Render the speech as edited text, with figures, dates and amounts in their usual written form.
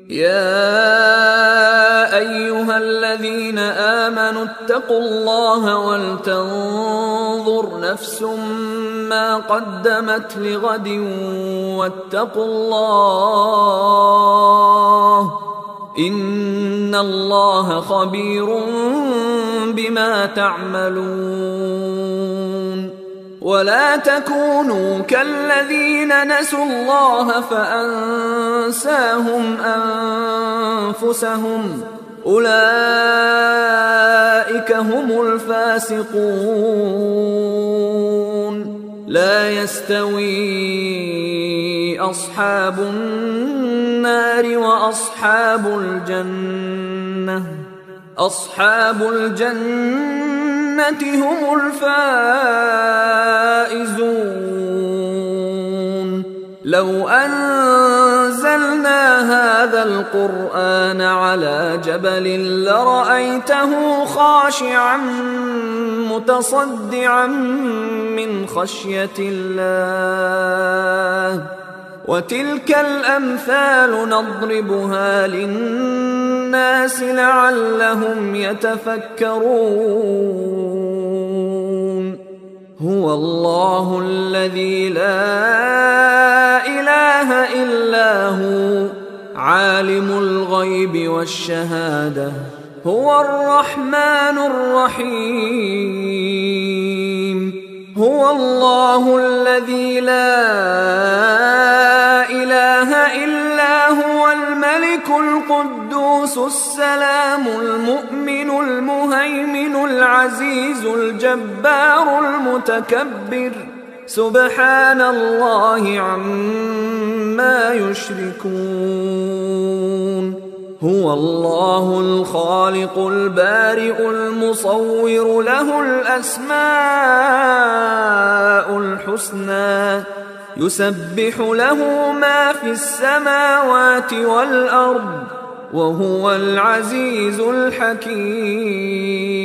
يا أيها الذين آمنوا اتقوا الله ولتنظر نفس ما قدمت لغد واتقوا الله إن الله خبير بما تعملون. ولا تكونوا كالذين نسوا الله فأنساهم أنفسهم أولئك هم الفاسقون. لا يستوي أصحاب النار وأصحاب الجنة أصحاب الجنة هم الفائزون. لو أنزلنا هذا القرآن على جبل لرأيته خاشعا متصدعا من خشية الله. وتلك الأمثال نضربها للناس لعلهم يتفكرون. هو الله الذي لا إله إلا هو عالم الغيب والشهادة هو الرحمن الرحيم. هو الله الذي لا إله إلا هو الملك القدوس السلام المؤمن المهيمن العزيز الجبار المتكبر سبحان الله عما يشركون. هو الله الخالق البارئ المصور له الأسماء الحسنى يسبح له ما في السماوات والأرض وهو العزيز الحكيم.